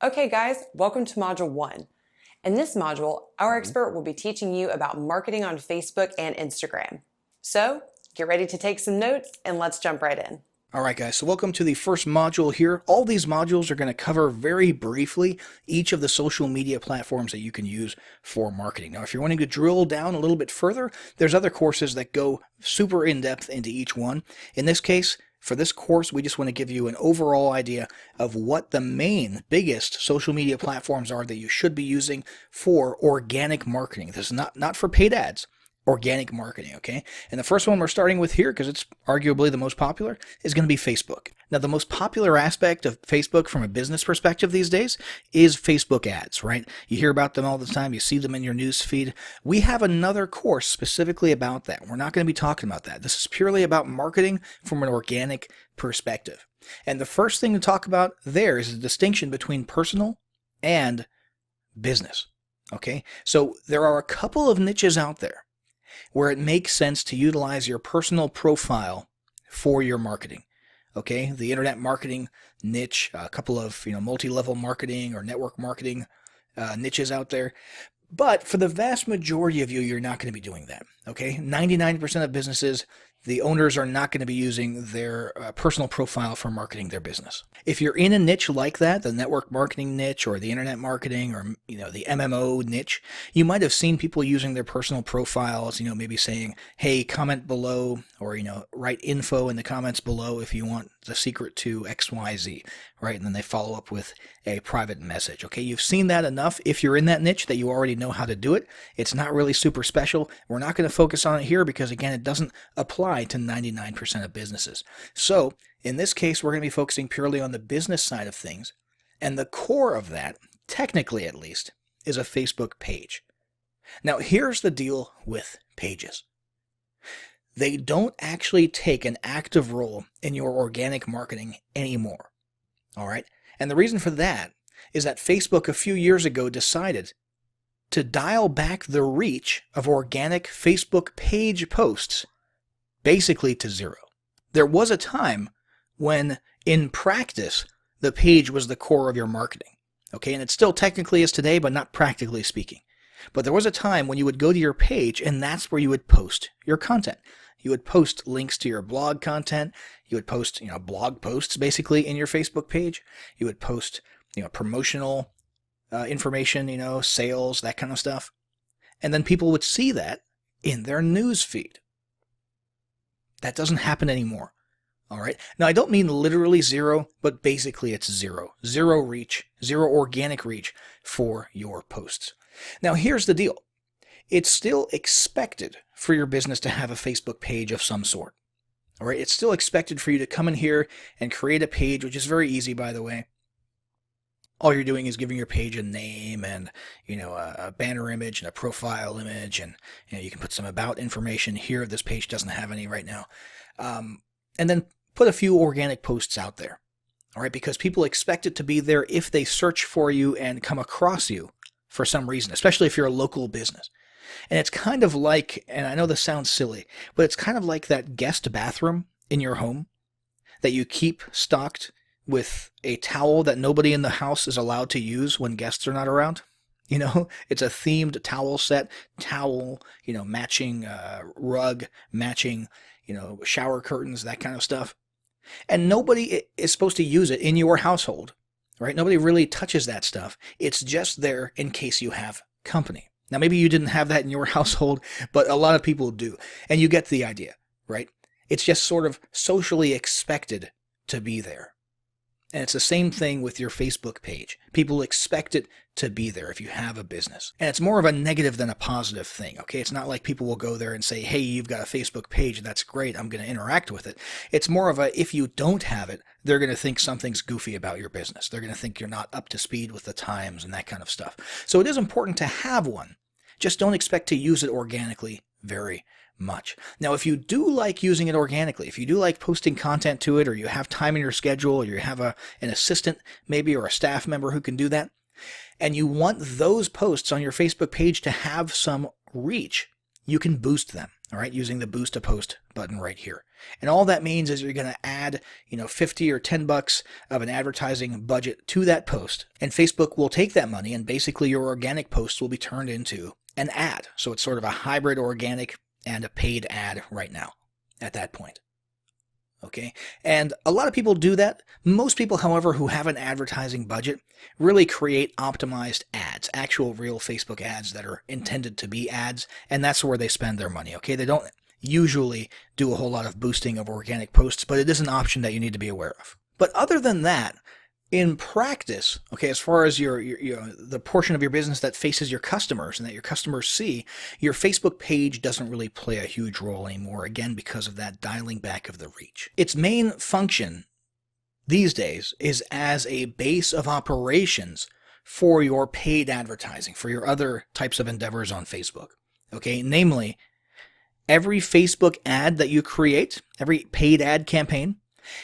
Okay guys, welcome to Module 1. In this module, our expert will be teaching you about marketing on Facebook and Instagram. So, get ready to take some notes and let's jump right in. Alright guys, so welcome to the first module here. All these modules are going to cover very briefly each of the social media platforms that you can use for marketing. Now if you're wanting to drill down a little bit further, there's other courses that go super in-depth into each one. In this case, for this course, we just want to give you an overall idea of what the main, biggest social media platforms are that you should be using for organic marketing. This is not for paid ads. Organic marketing, okay? And the first one we're starting with here, because it's arguably the most popular, is going to be Facebook. Now, the most popular aspect of Facebook from a business perspective these days is Facebook ads, right? You hear about them all the time. You see them in your news feed. We have another course specifically about that. We're not going to be talking about that. This is purely about marketing from an organic perspective. And the first thing to talk about there is the distinction between personal and business, okay? So there are a couple of niches out there where it makes sense to utilize your personal profile for your marketing. Okay, the internet marketing niche, a couple of multi-level marketing or network marketing niches out there. But for the vast majority of you, you're not going to be doing that. Okay, 99% of businesses, the owners are not going to be using their personal profile for marketing their business. If you're in a niche like that, the network marketing niche or the internet marketing or the MMO niche, you might have seen people using their personal profiles, maybe saying, hey, comment below, or write info in the comments below if you want the secret to XYZ, right? And then they follow up with a private message. Okay, you've seen that enough if you're in that niche that you already know how to do it. It's not really super special. We're not going to focus on it here because, again, it doesn't apply to 99% of businesses. So in this case, we're going to be focusing purely on the business side of things. And the core of that, technically at least, is a Facebook page. Now, here's the deal with pages. They don't actually take an active role in your organic marketing anymore. All right? And the reason for that is that Facebook a few years ago decided to dial back the reach of organic Facebook page posts basically to zero. There was a time when, in practice, the page was the core of your marketing. Okay, and it still technically is today, but not practically speaking. But there was a time when you would go to your page, and that's where you would post your content. You would post links to your blog content. You would post, blog posts basically in your Facebook page. You would post, promotional information, sales, that kind of stuff. And then people would see that in their news feed. That doesn't happen anymore. All right. Now, I don't mean literally zero, but basically it's zero. Zero reach, zero organic reach for your posts. Now, here's the deal. It's still expected for your business to have a Facebook page of some sort. All right. It's still expected for you to come in here and create a page, which is very easy, by the way. All you're doing is giving your page a name and, a banner image and a profile image. And, you can put some about information here. This page doesn't have any right now. And then put a few organic posts out there. All right. Because people expect it to be there if they search for you and come across you for some reason, especially if you're a local business. And it's kind of like, and I know this sounds silly, but it's kind of like that guest bathroom in your home that you keep stocked with a towel that nobody in the house is allowed to use when guests are not around. It's a themed towel set, matching rug, matching, shower curtains, that kind of stuff. And nobody is supposed to use it in your household, right? Nobody really touches that stuff. It's just there in case you have company. Now, maybe you didn't have that in your household, but a lot of people do. And you get the idea, right? It's just sort of socially expected to be there. And it's the same thing with your Facebook page. People expect it to be there if you have a business. And it's more of a negative than a positive thing, okay? It's not like people will go there and say, hey, you've got a Facebook page. That's great. I'm going to interact with it. It's more of a, if you don't have it, they're going to think something's goofy about your business. They're going to think you're not up to speed with the times and that kind of stuff. So it is important to have one. Just don't expect to use it organically very much. Now, if you do like using it organically, if you do like posting content to it, or you have time in your schedule, or you have an assistant maybe, or a staff member who can do that, and you want those posts on your Facebook page to have some reach, you can boost them. all right, using the boost a post button right here. And all that means is you're going to add, 50 or $10 of an advertising budget to that post, and Facebook will take that money, and basically your organic posts will be turned into an ad. So it's sort of a hybrid organic and a paid ad right now at that point. Okay, and a lot of people do that. Most people, however, who have an advertising budget really create optimized ads, actual real Facebook ads that are intended to be ads, and that's where they spend their money. Okay, they don't usually do a whole lot of boosting of organic posts, but it is an option that you need to be aware of. But other than that, in practice, okay, as far as your the portion of your business that faces your customers and that your customers see, your Facebook page doesn't really play a huge role anymore, again, because of that dialing back of the reach. Its main function these days is as a base of operations for your paid advertising, for your other types of endeavors on Facebook. Okay, namely, every Facebook ad that you create, every paid ad campaign,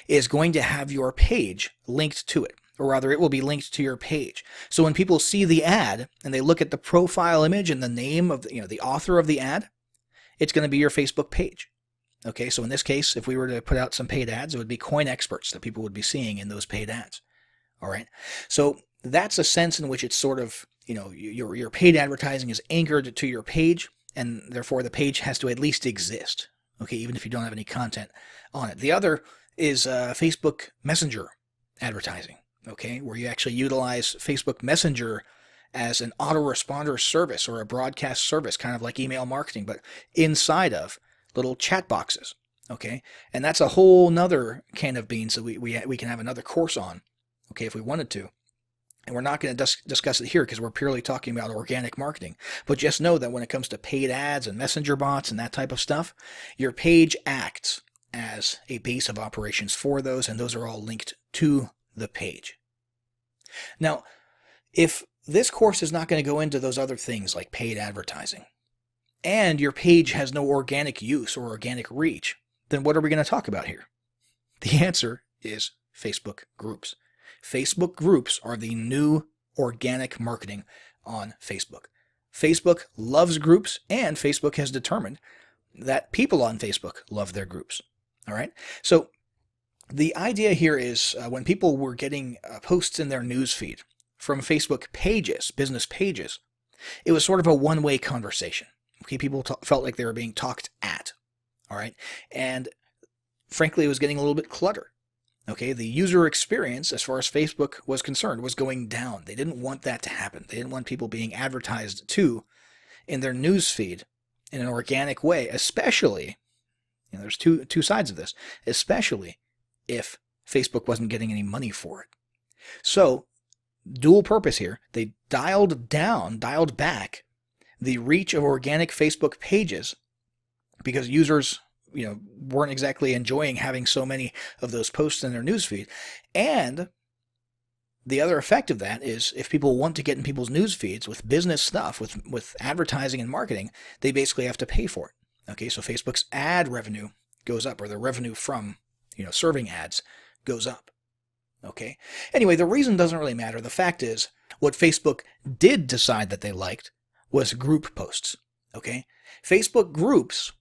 is going to have your page linked to it, or rather it will be linked to your page. So when people see the ad and they look at the profile image and the name of the author of the ad, it's going to be your Facebook page. Okay, so in this case, if we were to put out some paid ads, it would be coin experts that people would be seeing in those paid ads. All right, so that's a sense in which it's sort of, your paid advertising is anchored to your page, and therefore the page has to at least exist. Okay, even if you don't have any content on it. The other is Facebook Messenger advertising, okay, where you actually utilize Facebook Messenger as an autoresponder service or a broadcast service, kind of like email marketing, but inside of little chat boxes, okay? And that's a whole nother can of beans that we can have another course on, okay, if we wanted to. And we're not going to discuss it here because we're purely talking about organic marketing. But just know that when it comes to paid ads and messenger bots and that type of stuff, your page acts as a base of operations for those, and those are all linked to the page. Now, if this course is not going to go into those other things like paid advertising, and your page has no organic use or organic reach, then what are we going to talk about here? The answer is Facebook groups. Facebook groups are the new organic marketing on Facebook. Facebook loves groups, and Facebook has determined that people on Facebook love their groups. All right. So the idea here is when people were getting posts in their newsfeed from Facebook pages, business pages, it was sort of a one-way conversation. Okay, people felt like they were being talked at. All right. And frankly, it was getting a little bit cluttered. Okay, the user experience, as far as Facebook was concerned, was going down. They didn't want that to happen. They didn't want people being advertised to in their newsfeed in an organic way, especially, there's two sides of this, especially if Facebook wasn't getting any money for it. So, dual purpose here, they dialed back the reach of organic Facebook pages because users weren't exactly enjoying having so many of those posts in their newsfeed. And the other effect of that is if people want to get in people's newsfeeds with business stuff, with advertising and marketing, they basically have to pay for it. Okay, so Facebook's ad revenue goes up, or the revenue from serving ads goes up. Okay. Anyway, the reason doesn't really matter. The fact is, what Facebook did decide that they liked was group posts. Okay, Facebook groups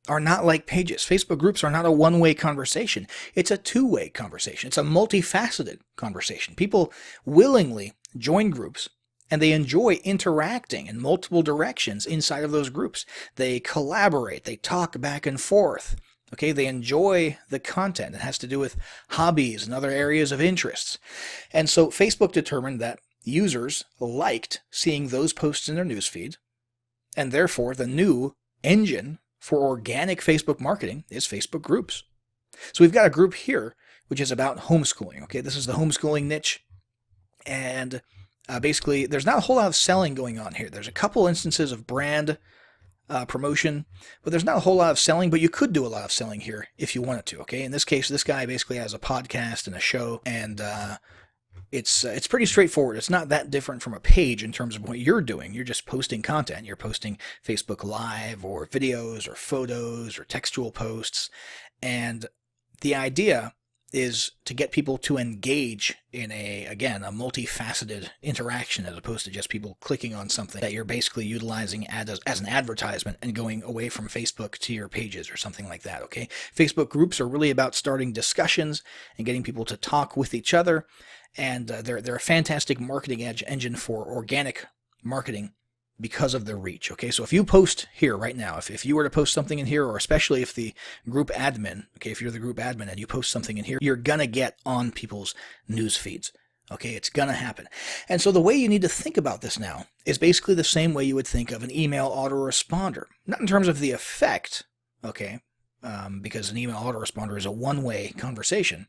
are not like pages. Facebook groups are not a one-way conversation. It's a two-way conversation. It's a multifaceted conversation. People willingly join groups, and they enjoy interacting in multiple directions inside of those groups. They collaborate. They talk back and forth. Okay, they enjoy the content. It has to do with hobbies and other areas of interests. And so Facebook determined that users liked seeing those posts in their newsfeed, and therefore the new engine for organic Facebook marketing is Facebook groups. So we've got a group here which is about homeschooling. Okay, this is the homeschooling niche, and basically there's not a whole lot of selling going on here. There's a couple instances of brand promotion, but there's not a whole lot of selling, but you could do a lot of selling here if you wanted to. Okay, in this case, this guy basically has a podcast and a show, and it's pretty straightforward. It's not that different from a page in terms of what you're doing. You're just posting content. You're posting Facebook Live or videos or photos or textual posts. And the idea is to get people to engage in a multifaceted interaction, as opposed to just people clicking on something that you're basically utilizing as an advertisement and going away from Facebook to your pages or something like that, okay? Facebook groups are really about starting discussions and getting people to talk with each other, and they're a fantastic marketing engine for organic marketing because of their reach. Okay, so if you post here right now, if you were to post something in here, or especially if the group admin, okay, if you're the group admin and you post something in here, you're gonna get on people's news feeds. Okay, it's gonna happen. And so the way you need to think about this now is basically the same way you would think of an email autoresponder. Not in terms of the effect, okay, because an email autoresponder is a one-way conversation,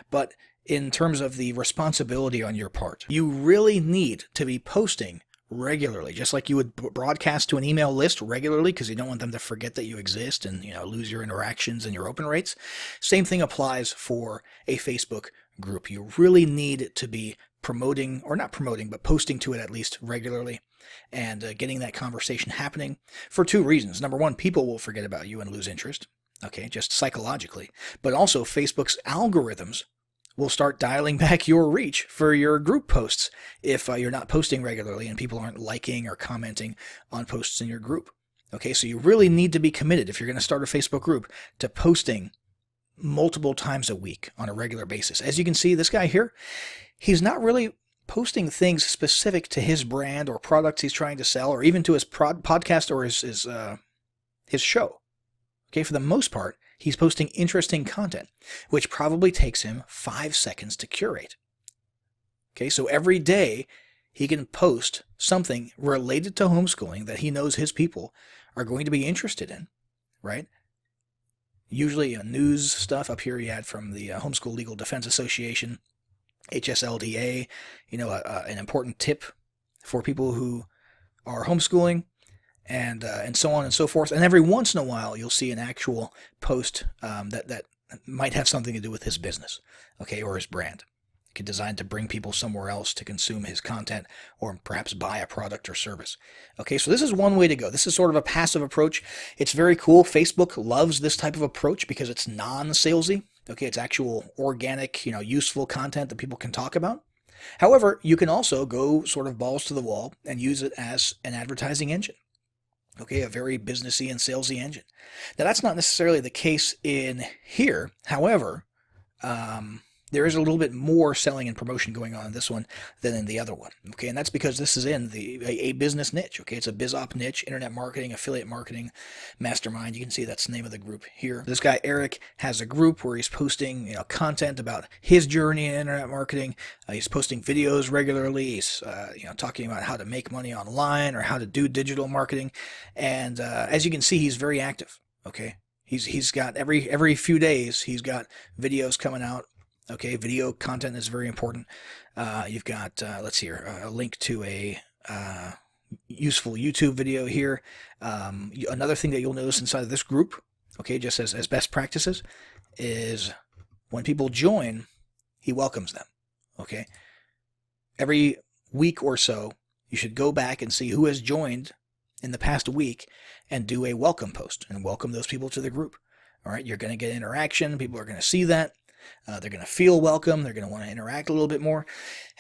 but in terms of the responsibility on your part. You really need to be posting regularly, just like you would broadcast to an email list regularly, because you don't want them to forget that you exist and lose your interactions and your open rates. Same thing applies for a Facebook group. You really need to be promoting, or not promoting, but posting to it at least regularly, and getting that conversation happening for two reasons. Number one, people will forget about you and lose interest, okay, just psychologically. But also Facebook's algorithms will start dialing back your reach for your group posts if you're not posting regularly and people aren't liking or commenting on posts in your group. Okay, so you really need to be committed, if you're going to start a Facebook group, to posting multiple times a week on a regular basis. As you can see, this guy here, he's not really posting things specific to his brand or products he's trying to sell, or even to his podcast or his show. Okay, for the most part, he's posting interesting content, which probably takes him 5 seconds to curate. Okay, so every day he can post something related to homeschooling that he knows his people are going to be interested in, right? Usually news stuff. Up here he had from the Homeschool Legal Defense Association, HSLDA, an important tip for people who are homeschooling, and so on and so forth. And every once in a while, you'll see an actual post that might have something to do with his business, okay, or his brand. Designed to bring people somewhere else to consume his content, or perhaps buy a product or service. Okay, so this is one way to go. This is sort of a passive approach. It's very cool. Facebook loves this type of approach because it's non-salesy. Okay, it's actual organic, useful content that people can talk about. However, you can also go sort of balls to the wall and use it as an advertising engine. Okay, a very businessy and salesy engine. Now, that's not necessarily the case in here. However, there is a little bit more selling and promotion going on in this one than in the other one. Okay, and that's because this is in a business niche. Okay, it's a BizOp niche, internet marketing, affiliate marketing, mastermind. You can see that's the name of the group here. This guy Eric has a group where he's posting content about his journey in internet marketing. He's posting videos regularly. He's talking about how to make money online or how to do digital marketing. And as you can see, he's very active. Okay, he's got every few days he's got videos coming out. Okay, video content is very important. You've got, let's see here, a link to a useful YouTube video here. Another thing that you'll notice inside of this group, okay, just as best practices, is when people join, he welcomes them. Okay, every week or so, you should go back and see who has joined in the past week and do a welcome post and welcome those people to the group. All right, you're going to get interaction. People are going to see that. They're going to feel welcome. They're going to want to interact a little bit more.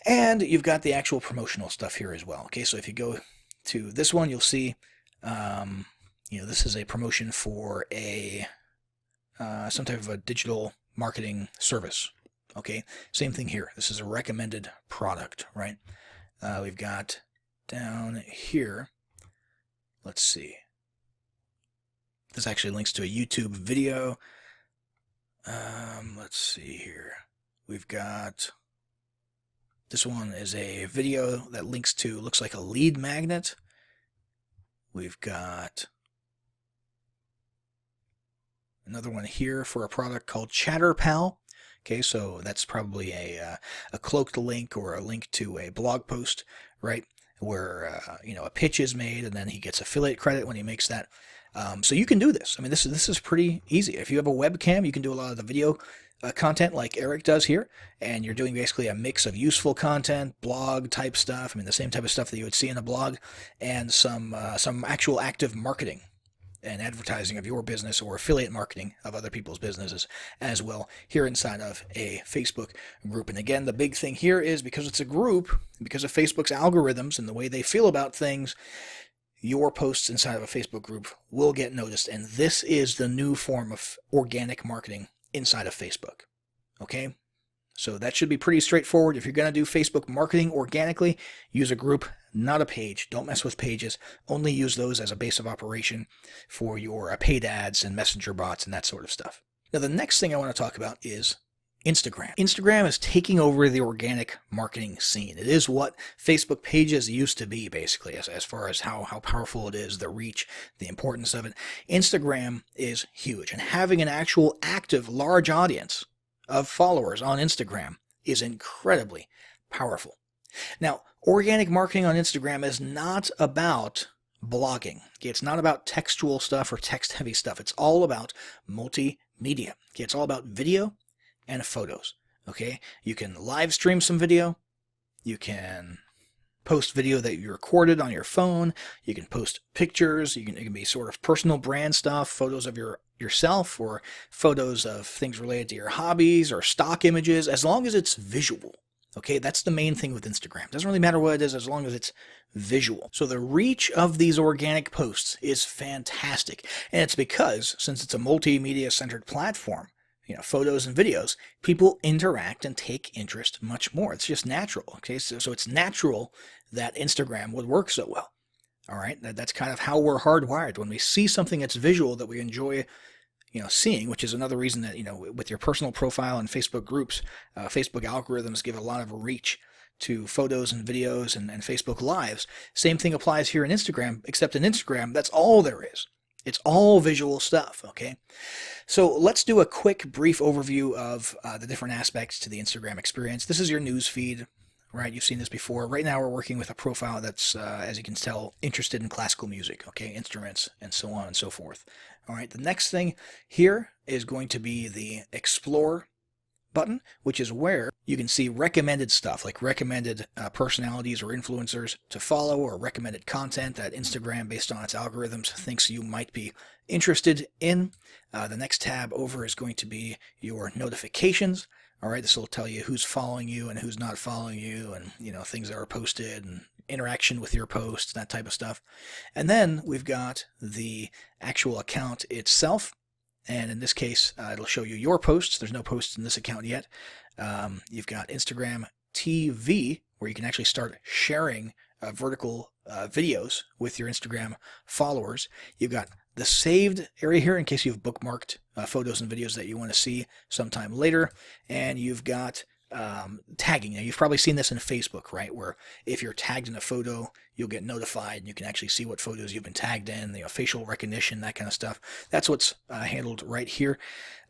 And you've got the actual promotional stuff here as well. Okay, so if you go to this one, you'll see, this is a promotion for some type of a digital marketing service. Okay, same thing here. This is a recommended product, right? We've got down here, let's see. This actually links to a YouTube video. Let's see here. We've got, this one is a video that links to, looks like a lead magnet. We've got another one here for a product called ChatterPal. Okay, so that's probably a cloaked link or a link to a blog post, right? Where, a pitch is made and then he gets affiliate credit when he makes that. So you can do this. I mean, this is pretty easy. If you have a webcam, you can do a lot of the video content like Eric does here, and you're doing basically a mix of useful content, blog type stuff. I mean, the same type of stuff that you would see in a blog, and some actual active marketing. and advertising of your business or affiliate marketing of other people's businesses as well here inside of a Facebook group. And again, the big thing here is because it's a group, because of Facebook's algorithms and the way they feel about things, your posts inside of a Facebook group will get noticed. And this is the new form of organic marketing inside of Facebook. Okay? So that should be pretty straightforward. If you're going to do Facebook marketing organically, use a group, not a page. Don't mess with pages. Only use those as a base of operation for your paid ads and messenger bots and that sort of stuff. Now, the next thing I want to talk about is Instagram. Instagram is taking over the organic marketing scene. It is what Facebook pages used to be, basically, as far as how powerful it is, the reach, the importance of it. Instagram is huge, and having an actual active large audience of followers on Instagram is incredibly powerful. Now, organic marketing on Instagram is not about blogging. Okay? It's not about textual stuff or text-heavy stuff. It's all about multimedia. Okay? It's all about video and photos. Okay, you can live stream some video. You can post video that you recorded on your phone. You can post pictures. It can be sort of personal brand stuff, photos of yourself, or photos of things related to your hobbies or stock images, as long as it's visual. Okay, that's the main thing with Instagram. It doesn't really matter what it is as long as it's visual. So the reach of these organic posts is fantastic. And it's because, since it's a multimedia centered platform, photos and videos, people interact and take interest much more. It's just natural. Okay, so it's natural that Instagram would work so well. All right, that's kind of how we're hardwired. When we see something that's visual that we enjoy, seeing, which is another reason that with your personal profile and Facebook groups, Facebook algorithms give a lot of reach to photos and videos and Facebook Lives. Same thing applies here in Instagram, except in Instagram, that's all there is. It's all visual stuff, okay? So let's do a quick, brief overview of the different aspects to the Instagram experience. This is your news feed, right? You've seen this before. Right now we're working with a profile that's, as you can tell, interested in classical music, okay? Instruments, and so on and so forth. All right, the next thing here is going to be the Explore button, which is where you can see recommended stuff, like recommended personalities or influencers to follow, or recommended content that Instagram, based on its algorithms, thinks you might be interested in. The next tab over is going to be your notifications. All right, this will tell you who's following you and who's not following you, and things that are posted and interaction with your posts, that type of stuff. And then we've got the actual account itself. And in this case, it'll show you your posts. There's no posts in this account yet. You've got Instagram TV, where you can actually start sharing vertical videos with your Instagram followers. You've got the saved area here in case you've bookmarked photos and videos that you want to see sometime later. And you've got tagging. Now, you've probably seen this in Facebook, right? Where if you're tagged in a photo, you'll get notified and you can actually see what photos you've been tagged in, facial recognition, that kind of stuff. That's what's handled right here.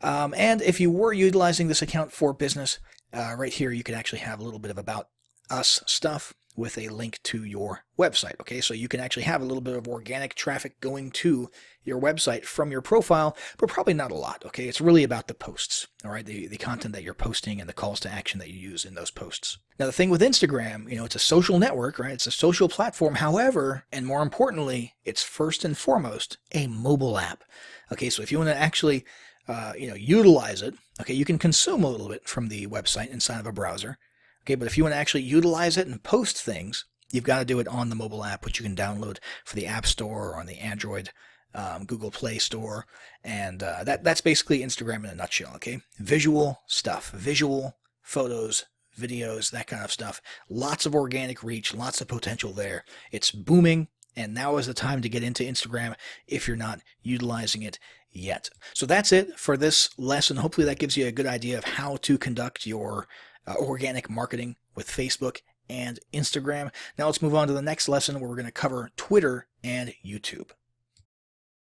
And if you were utilizing this account for business, right here, you can actually have a little bit of about us stuff with a link to your website. Okay, so you can actually have a little bit of organic traffic going to your website from your profile, but probably not a lot. Okay, it's really about the posts, all right, the content that you're posting and the calls to action that you use in those posts. Now, the thing with Instagram, it's a social network, right? It's a social platform. However, and more importantly, it's first and foremost a mobile app. Okay, so if you want to actually utilize it, okay, you can consume a little bit from the website inside of a browser. Okay, but if you want to actually utilize it and post things, you've got to do it on the mobile app, which you can download for the App Store or on the Android Google Play Store. And that's basically Instagram in a nutshell, okay? Visual stuff, visual photos, videos, that kind of stuff. Lots of organic reach, lots of potential there. It's booming, and now is the time to get into Instagram if you're not utilizing it yet. So that's it for this lesson. Hopefully that gives you a good idea of how to conduct your organic marketing with Facebook and Instagram. Now let's move on to the next lesson where we're going to cover Twitter and YouTube.